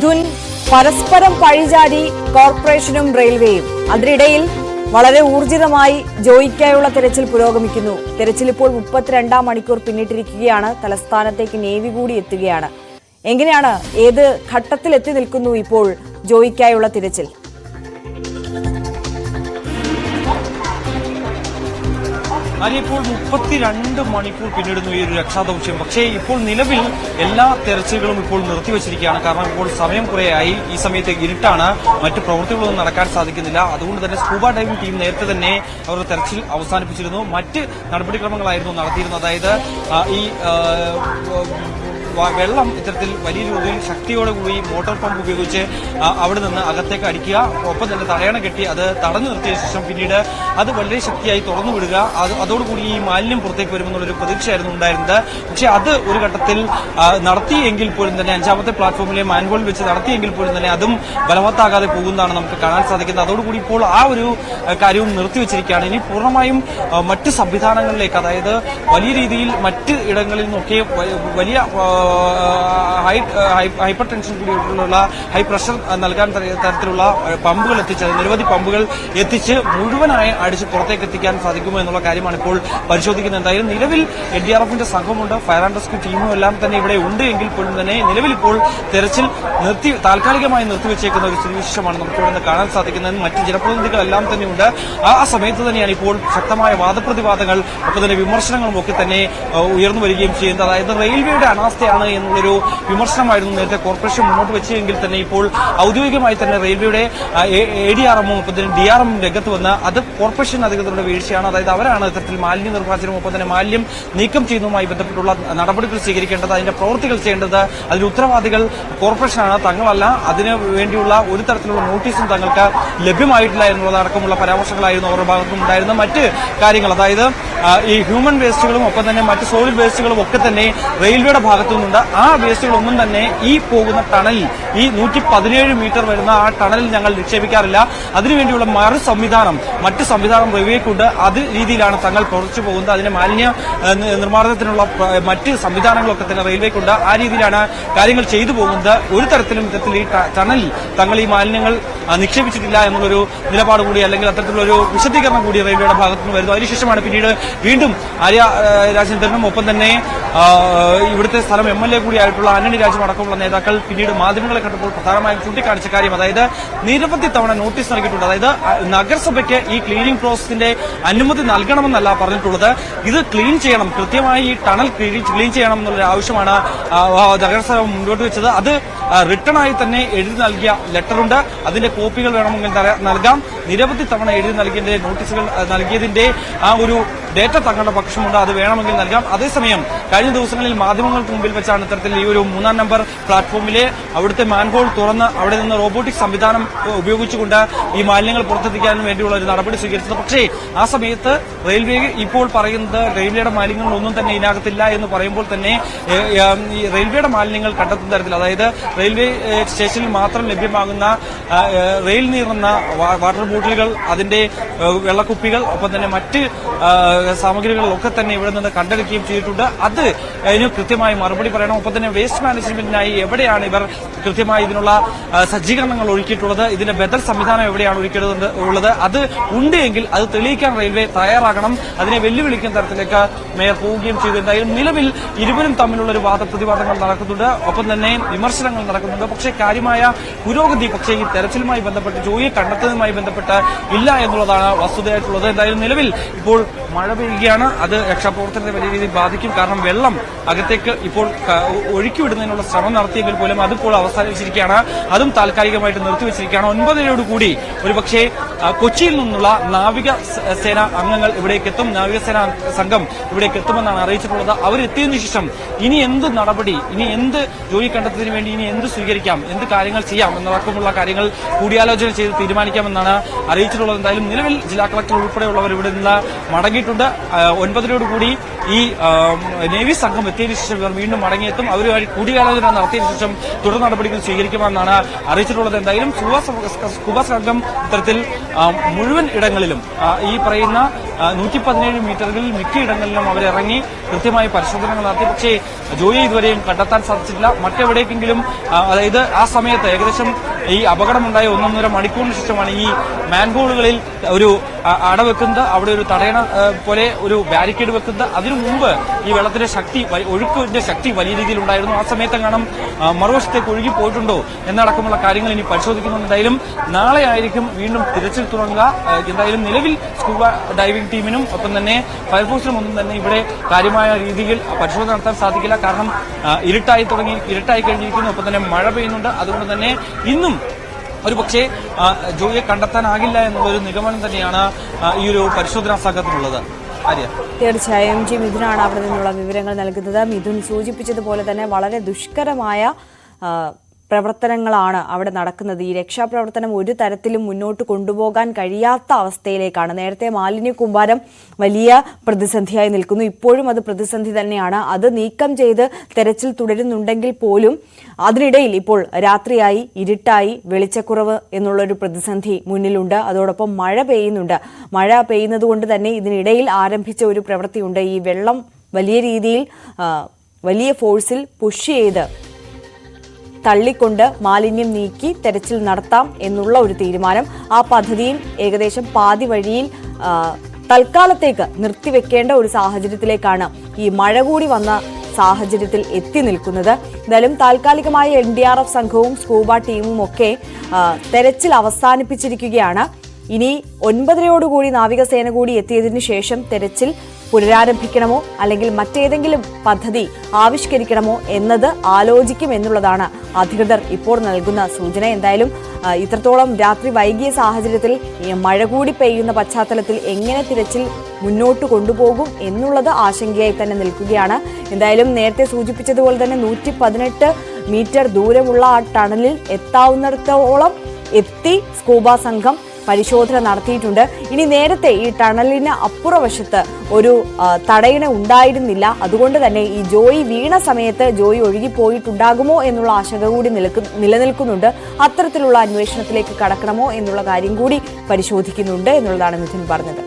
ധുൻ പരസ്പരം പഴിചാരി കോർപ്പറേഷനും റെയിൽവേയും. അതിനിടയിൽ വളരെ ഊർജിതമായി ജോയിക്കായുള്ള തെരച്ചിൽ പുരോഗമിക്കുന്നു. തെരച്ചിൽ ഇപ്പോൾ 32-ാം മണിക്കൂർ പിന്നിട്ടിരിക്കുകയാണ്. തലസ്ഥാനത്തേക്ക് നേവി കൂടി എത്തുകയാണ്. എങ്ങനെയാണ്, ഏത് ഘട്ടത്തിൽ എത്തി നിൽക്കുന്നു ഇപ്പോൾ ജോയിക്കായുള്ള തിരച്ചിൽ? ഇപ്പോൾ 32 മണിക്കൂർ പിന്നിടുന്നു ഈ ഒരു രക്ഷാദൌത്യം. പക്ഷേ ഇപ്പോൾ നിലവിൽ എല്ലാ തെരച്ചിലുകളും ഇപ്പോൾ നിർത്തിവച്ചിരിക്കുകയാണ്. കാരണം ഇപ്പോൾ സമയം കുറേയായി. ഈ സമയത്ത് ഇരുട്ടാണ്, മറ്റു പ്രവൃത്തികളൊന്നും നടക്കാൻ സാധിക്കുന്നില്ല. അതുകൊണ്ട് തന്നെ സ്കൂബ ഡൈവിംഗ് ടീം നേരത്തെ തന്നെ അവരുടെ തെരച്ചിൽ അവസാനിപ്പിച്ചിരുന്നു. മറ്റ് നടപടിക്രമങ്ങളായിരുന്നു നടത്തിയിരുന്നത്. അതായത് ഈ വെള്ളം ഇത്തരത്തിൽ വലിയ രീതിയിൽ ശക്തിയോടുകൂടി മോട്ടോർ പമ്പ് ഉപയോഗിച്ച് അവിടെ നിന്ന് അകത്തേക്ക് അടിക്കുക, ഒപ്പം തന്നെ തടയണ കെട്ടി അത് തടഞ്ഞു നിർത്തിയ ശേഷം പിന്നീട് അത് വളരെ ശക്തിയായി തുറന്നു വിടുക. അതോടുകൂടി ഈ മാലിന്യം പുറത്തേക്ക് വരുമെന്നുള്ളൊരു പ്രതീക്ഷയായിരുന്നു ഉണ്ടായിരുന്നത്. പക്ഷേ അത് ഒരു ഘട്ടത്തിൽ നടത്തിയെങ്കിൽ പോലും തന്നെ 5ാമത്തെ പ്ലാറ്റ്ഫോമിലെ മാൻഹോളിൽ വെച്ച് നടത്തിയെങ്കിൽ പോലും തന്നെ അതും ബലവത്താകാതെ പോകുന്നതാണ് നമുക്ക് കാണാൻ സാധിക്കുന്നത്. അതോടുകൂടി ഇപ്പോൾ ആ ഒരു കാര്യവും നിർത്തിവെച്ചിരിക്കുകയാണ്. ഇനി പൂർണ്ണമായും മറ്റ് സംവിധാനങ്ങളിലേക്ക്, അതായത് വലിയ രീതിയിൽ മറ്റ് ഇടങ്ങളിൽ നിന്നൊക്കെ വലിയ ഹൈപ്പർ ടെൻഷൻ കൂടിയുള്ള ഹൈ പ്രഷർ നൽകാൻ തരത്തിലുള്ള പമ്പുകൾ എത്തിച്ച്, നിരവധി പമ്പുകൾ എത്തിച്ച് മുഴുവനായി അടിച്ച് പുറത്തേക്ക് എത്തിക്കാൻ സാധിക്കുമോ എന്നുള്ള കാര്യമാണ് ഇപ്പോൾ പരിശോധിക്കുന്നത്. എന്തായാലും നിലവിൽ NDRFന്റെ സംഘമുണ്ട്, ഫയർ ആൻഡ് റെസ്ക്യൂ ടീമും എല്ലാം തന്നെ ഇവിടെ ഉണ്ട്. എങ്കിൽ പോലും തന്നെ നിലവിൽ ഇപ്പോൾ തെരച്ചിൽ താൽക്കാലികമായി നിർത്തിവെച്ചേക്കുന്ന ഒരു സ്ഥിതിവിശേഷമാണ് നമുക്ക് ഇവിടെ നിന്ന് കാണാൻ സാധിക്കുന്നത്. മറ്റ് ജനപ്രതിനിധികളെല്ലാം തന്നെയുണ്ട്. ആ സമയത്ത് തന്നെയാണ് ഇപ്പോൾ ശക്തമായ വാദപ്രതിവാദങ്ങൾ, ഒപ്പം തന്നെ വിമർശനങ്ങളും ഒക്കെ തന്നെ ഉയർന്നു വരികയും ചെയ്യുന്നത്. അതായത് റെയിൽവേയുടെ അനാസ്ഥയാണ് എന്നുള്ളൊരു വിമർശനമായിരുന്നു നേരത്തെ കോർപ്പറേഷൻ മുന്നോട്ട് വെച്ചെങ്കിൽ തന്നെ ഇപ്പോൾ ഔദ്യോഗികമായി തന്നെ റെയിൽവേയുടെ ADRM ഒപ്പം തന്നെ DRM രംഗത്ത് വന്ന് അത് കോർപ്പറേഷൻ അധികൃതരുടെ വീഴ്ചയാണ്. അതായത് അവരാണ് ഇത്തരത്തിൽ മാലിന്യ നിർമ്മാർജ്ജനവും ഒപ്പം തന്നെ മാലിന്യം നീക്കം ചെയ്യുന്നതുമായി ബന്ധപ്പെട്ടുള്ള നടപടികൾ സ്വീകരിക്കേണ്ടത്, അതിന്റെ പ്രവൃത്തികൾ ചെയ്യേണ്ടത്, അതിന് ഉത്തരവാദികൾ കോർപ്പറേഷനാണ്, തങ്ങളല്ല. അതിന് വേണ്ടിയുള്ള ഒരു തരത്തിലുള്ള നോട്ടീസും തങ്ങൾക്ക് ലഭ്യമായിട്ടില്ല എന്നുള്ളതടക്കമുള്ള പരാമർശങ്ങളായിരുന്നു അവരുടെ ഭാഗത്തും ഉണ്ടായിരുന്ന മറ്റ് കാര്യങ്ങൾ. അതായത് ഈ ഹ്യൂമൻ വേസ്റ്റുകളും ഒപ്പം തന്നെ മറ്റ് സോളിഡ് വേസ്റ്റുകളും ഒക്കെ തന്നെ റെയിൽവേയുടെ ഭാഗത്തു നിന്നുണ്ട്. ആ വേസ്റ്റുകളൊന്നും തന്നെ ഈ പോകുന്ന ടണലിൽ, ഈ 117 മീറ്റർ വരുന്ന ആ ടണലിൽ ഞങ്ങൾ നിക്ഷേപിക്കാറില്ല. അതിനുവേണ്ടിയുള്ള മറ്റ് സംവിധാനം റെയിൽവേക്കുണ്ട്. അത് രീതിയിലാണ് തങ്ങൾ പ്രവർത്തിച്ചു പോകുന്നത്. അതിന്റെ മാലിന്യ നിർമ്മാർജ്ജനത്തിനുള്ള മറ്റ് സംവിധാനങ്ങളൊക്കെ തന്നെ റെയിൽവേക്കുണ്ട്. ആ രീതിയിലാണ് കാര്യങ്ങൾ ചെയ്തു പോകുന്നത്. ഒരു തരത്തിലും ഈ ടണലിൽ തങ്ങൾ ഈ മാലിന്യങ്ങൾ നിക്ഷേപിച്ചിട്ടില്ല എന്നുള്ളൊരു നിലപാട് കൂടി, അല്ലെങ്കിൽ അത്തരത്തിലുള്ളൊരു വിശദീകരണം കൂടി റെയിൽവേയുടെ ഭാഗത്തു നിന്ന് വരുന്നു. അതിനുശേഷമാണ് പിന്നീട് വീണ്ടും ആര്യ രാജേന്ദ്രനും ഒപ്പം തന്നെ ഇവിടുത്തെ സ്ഥലം MLA കൂടി ആയിട്ടുള്ള ആന്റണി രാജും അടക്കമുള്ള നേതാക്കൾ പിന്നീട് മാധ്യമങ്ങളെ കണ്ടപ്പോൾ പ്രധാനമായും ചൂണ്ടിക്കാണിച്ച കാര്യം, അതായത് നിരവധി തവണ നോട്ടീസ് നൽകിയിട്ടുണ്ട്. അതായത് നഗരസഭയ്ക്ക് ഈ ക്ലീനിംഗ് പ്രോസസിന്റെ അനുമതി നൽകണമെന്നല്ല പറഞ്ഞിട്ടുള്ളത്, ഇത് ക്ലീൻ ചെയ്യണം, കൃത്യമായി ഈ ടണൽ ക്ലീൻ ചെയ്യണം എന്നുള്ള ആവശ്യമാണ് നഗരസഭ മുന്നോട്ട് വെച്ചത്. അത് റിട്ടേൺ ആയി തന്നെ എഴുതി നൽകിയ ലെറ്ററുണ്ട്, അതിന്റെ കോപ്പികൾ വേണമെങ്കിൽ നൽകാം. നിരവധി തവണ എഴുതി നൽകിയതിന്റെ നോട്ടീസുകൾ നൽകിയതിന്റെ ആ ഒരു ഡേറ്റ തങ്ങളുടെ പക്ഷമുണ്ട്, അത് വേണമെങ്കിൽ നൽകാം. അതേസമയം കഴിഞ്ഞ ദിവസങ്ങളിൽ മാധ്യമങ്ങൾക്ക് മുമ്പിൽ വെച്ചാണ് ഇത്തരത്തിൽ ഈ ഒരു 3ാം നമ്പർ പ്ലാറ്റ്ഫോമിലെ അവിടുത്തെ മാൻഹോൾ തുറന്ന് അവിടെ നിന്ന് റോബോട്ടിക് സംവിധാനം ഉപയോഗിച്ചുകൊണ്ട് ഈ മാലിന്യങ്ങൾ പുറത്തെത്തിക്കാൻ വേണ്ടിയുള്ള ഒരു നടപടി സ്വീകരിച്ചത്. പക്ഷേ ആ സമയത്ത് റെയിൽവേ ഇപ്പോൾ പറയുന്നത് റെയിൽവേയുടെ മാലിന്യങ്ങളൊന്നും തന്നെ ഇതിനകത്തില്ല എന്ന് പറയുമ്പോൾ തന്നെ ഈ റെയിൽവേയുടെ മാലിന്യങ്ങൾ കണ്ടെത്തുന്ന തരത്തിൽ, അതായത് റെയിൽവേ സ്റ്റേഷനിൽ മാത്രം ലഭ്യമാകുന്ന റെയിൽ നീറുന്ന വാട്ടർ ബോട്ടിലുകൾ, അതിന്റെ വെള്ളക്കുപ്പികൾ, ഒപ്പം തന്നെ മറ്റ് സാമഗ്രികളിലൊക്കെ തന്നെ ഇവിടെ നിന്ന് കണ്ടെടുക്കുകയും ചെയ്തിട്ടുണ്ട്. അത് അതിന് കൃത്യമായി മറുപടി പറയണം. ഒപ്പം തന്നെ വേസ്റ്റ് മാനേജ്മെന്റിനായി എവിടെയാണ് ഇവർ കൃത്യമായി ഇതിനുള്ള സജ്ജീകരണങ്ങൾ ഒരുക്കിയിട്ടുള്ളത്, ഇതിന്റെ ബദൽ സംവിധാനം എവിടെയാണ് ഒരുക്കിയിട്ടുള്ളത്, അത് ഉണ്ട് എങ്കിൽ അത് തെളിയിക്കാൻ റെയിൽവേ തയ്യാറാകണം. അതിനെ വെല്ലുവിളിക്കുന്ന തരത്തിലേക്ക് മേയർ പോവുകയും ചെയ്തു. എന്തായാലും നിലവിൽ ഇരുവരും തമ്മിലുള്ള ഒരു വാദപ്രതിവാദങ്ങൾ നടക്കുന്നുണ്ട്, ഒപ്പം തന്നെ വിമർശനങ്ങൾ നടക്കുന്നുണ്ട്. പക്ഷേ കാര്യമായ പുരോഗതി പക്ഷേ ഈ തെരച്ചിലുമായി ബന്ധപ്പെട്ട്, ജോയിയെ കണ്ടെത്തുന്നതുമായി ബന്ധപ്പെട്ട് ഇല്ല എന്നുള്ളതാണ് വസ്തുതയായിട്ടുള്ളത്. എന്തായാലും നിലവിൽ ഇപ്പോൾ മഴ പെയ്യുകയാണ്. അത് രക്ഷാപ്രവർത്തനത്തെ വലിയ രീതിയിൽ ബാധിക്കും. കാരണം വെള്ളം അകത്തേക്ക് ഇപ്പോൾ ഒഴുക്കിവിടുന്നതിനുള്ള ശ്രമം നടത്തിയെങ്കിൽ പോലും അതിപ്പോൾ അവസാനിച്ചിരിക്കുകയാണ്. അതും താൽക്കാലികമായിട്ട് നിർത്തിവെച്ചിരിക്കുകയാണ്. 9:30 ഒരുപക്ഷെ കൊച്ചിയിൽ നിന്നുള്ള നാവിക സേന അംഗങ്ങൾ ഇവിടേക്ക് എത്തും. നാവികസേന സംഘം ഇവിടേക്ക് എത്തുമെന്നാണ് അറിയിച്ചിട്ടുള്ളത്. അവരെത്തിയതിനു ശേഷം ഇനി എന്ത് നടപടി, ഇനി എന്ത് ജോലി കണ്ടെത്തുന്നതിന് വേണ്ടി ഇനി എന്ത് സ്വീകരിക്കാം, എന്ത് കാര്യങ്ങൾ ചെയ്യാം എന്നടക്കമുള്ള കാര്യങ്ങൾ കൂടിയാലോചന ചെയ്ത് തീരുമാനിക്കാമെന്നാണ് അറിയിച്ചിട്ടുള്ളത്. എന്തായാലും നിലവിൽ ജില്ലാ കളക്ടർ ഉൾപ്പെടെയുള്ളവർ ഇവിടെ നിന്ന് മടങ്ങിയിട്ടുണ്ട്. 9:30 ഈ നേവി സംഘം എത്തിയതിനു ശേഷം ഇവർ വീണ്ടും മടങ്ങിയെത്തും. അവരുമായി കൂടിയാലോചന നടത്തിയതിനു ശേഷം തുടർ നടപടികൾ സ്വീകരിക്കുമെന്നാണ് അറിയിച്ചിട്ടുള്ളത്. എന്തായാലും സ്കൂബ സംഘം ഇത്തരത്തിൽ മുഴുവൻ ഇടങ്ങളിലും ഈ പറയുന്ന 117 മീറ്ററുകളിൽ മിക്ക ഇടങ്ങളിലും അവരിറങ്ങി കൃത്യമായി പരിശോധനകൾ നടത്തി. പക്ഷേ ജോയിയെ ഇതുവരെയും കണ്ടെത്താൻ സാധിച്ചിട്ടില്ല. മറ്റെവിടേക്കെങ്കിലും അതായത് ആ സമയത്ത് ഏകദേശം ഈ അപകടമുണ്ടായ 1.5 മണിക്കൂറിന് ശേഷമാണ് ഈ മാൻഹോളുകളിൽ ഒരു അടവെക്കുന്നത്, അവിടെ ഒരു തടയണ പോലെ ഒരു ബാരിക്കേഡ് വെക്കുന്നത്. അതിനു മുമ്പ് ഈ വെള്ളത്തിന്റെ ശക്തി, ഒഴുക്കിന്റെ ശക്തി വലിയ രീതിയിൽ ഉണ്ടായിരുന്നു. ആ സമയത്ത് കാണാം മറുവശത്തേക്ക് ഒഴുകി പോയിട്ടുണ്ടോ എന്നടക്കമുള്ള കാര്യങ്ങൾ ഇനി പരിശോധിക്കുന്നുണ്ട്. എന്തായാലും നാളെ ആയിരിക്കും വീണ്ടും തിരച്ചിൽ തുടങ്ങുക. എന്തായാലും നിലവിൽ സ്കൂബ ഡൈവിംഗ് ടീമിനും ഒപ്പം തന്നെ ഫയർഫോഴ്സിനും ഒന്നും തന്നെ ഇവിടെ കാര്യമായ രീതിയിൽ പരിശോധന നടത്താൻ സാധിക്കില്ല. കാരണം ഇരുട്ടായി കഴിഞ്ഞിരിക്കുന്നു, ഒപ്പം തന്നെ മഴ പെയ്യുന്നുണ്ട്. അതുകൊണ്ട് തന്നെ ഇന്നും ഒരുപക്ഷെ ജോയിയെ കണ്ടെത്താനാകില്ല എന്നുള്ളൊരു നിഗമനം തന്നെയാണ് ഈ ഒരു പരിശോധനാ സംഘത്തിനുള്ളത്. തീർച്ചയായും മിഥുനാണ് അവിടെ നിന്നുള്ള വിവരങ്ങൾ നൽകുന്നത്. മിഥുൻ സൂചിപ്പിച്ചതുപോലെ തന്നെ വളരെ ദുഷ്കരമായ പ്രവർത്തനങ്ങളാണ് അവിടെ നടക്കുന്നത്. ഈ രക്ഷാപ്രവർത്തനം ഒരു തരത്തിലും മുന്നോട്ട് കൊണ്ടുപോകാൻ കഴിയാത്ത അവസ്ഥയിലേക്കാണ്. നേരത്തെ മാലിന്യ കൂമ്പാരം വലിയ പ്രതിസന്ധിയായി നിൽക്കുന്നു. ഇപ്പോഴും അത് പ്രതിസന്ധി തന്നെയാണ്. അത് നീക്കം ചെയ്ത് തെരച്ചിൽ തുടരുന്നുണ്ടെങ്കിൽ പോലും അതിനിടയിൽ ഇപ്പോൾ രാത്രിയായി, ഇരുട്ടായി, വെളിച്ചക്കുറവ് എന്നുള്ളൊരു പ്രതിസന്ധി മുന്നിലുണ്ട്. അതോടൊപ്പം മഴ പെയ്യുന്നുണ്ട്. മഴ പെയ്യുന്നത് കൊണ്ട് തന്നെ ഇതിനിടയിൽ ആരംഭിച്ച ഒരു പ്രവൃത്തിയുണ്ട്. ഈ വെള്ളം വലിയ രീതിയിൽ വലിയ ഫോഴ്സിൽ പുഷ് ചെയ്ത് തള്ളിക്കൊണ്ട് മാലിന്യം നീക്കി തെരച്ചിൽ നടത്താം എന്നുള്ള ഒരു തീരുമാനം. ആ പദ്ധതിയും ഏകദേശം പാതി വഴിയിൽ തൽക്കാലത്തേക്ക് നിർത്തിവെക്കേണ്ട ഒരു സാഹചര്യത്തിലേക്കാണ് ഈ മഴ കൂടി വന്ന സാഹചര്യത്തിൽ എത്തി നിൽക്കുന്നത്. എന്തായാലും താൽക്കാലികമായ NDRF സംഘവും സ്കൂബ ടീമും ഒക്കെ തെരച്ചിൽ അവസാനിപ്പിച്ചിരിക്കുകയാണ്. ഇനി 9:30 നാവികസേന കൂടി എത്തിയതിനു ശേഷം തെരച്ചിൽ പുനരാരംഭിക്കണമോ അല്ലെങ്കിൽ മറ്റേതെങ്കിലും പദ്ധതി ആവിഷ്കരിക്കണമോ എന്നത് ആലോചിക്കും എന്നുള്ളതാണ് അധികൃതർ ഇപ്പോൾ നൽകുന്ന സൂചന. എന്തായാലും ഇത്രത്തോളം രാത്രി വൈകിയ സാഹചര്യത്തിൽ മഴ കൂടി പെയ്യുന്ന പശ്ചാത്തലത്തിൽ എങ്ങനെ തിരച്ചിൽ മുന്നോട്ട് കൊണ്ടുപോകും എന്നുള്ളത് ആശങ്കയായി തന്നെ നിൽക്കുകയാണ്. എന്തായാലും നേരത്തെ സൂചിപ്പിച്ചതുപോലെ തന്നെ 118 മീറ്റർ ദൂരമുള്ള ആ ടണലിൽ എത്താവുന്നിടത്തോളം എത്തി സ്കൂബ സംഘം പരിശോധന നടത്തിയിട്ടുണ്ട്. ഇനി നേരത്തെ ഈ ടണലിന് അപ്പുറവശത്ത് ഒരു തടയണ ഉണ്ടായിരുന്നില്ല. അതുകൊണ്ട് തന്നെ ഈ ജോയി വീണ സമയത്ത് ജോയി ഒഴുകിപ്പോയിട്ടുണ്ടാകുമോ എന്നുള്ള ആശങ്ക കൂടി നിലനിൽക്കുന്നുണ്ട്. അത്തരത്തിലുള്ള അന്വേഷണത്തിലേക്ക് കടക്കണമോ എന്നുള്ള കാര്യം കൂടി പരിശോധിക്കുന്നുണ്ട് എന്നുള്ളതാണ് മിഥുൻ പറഞ്ഞത്.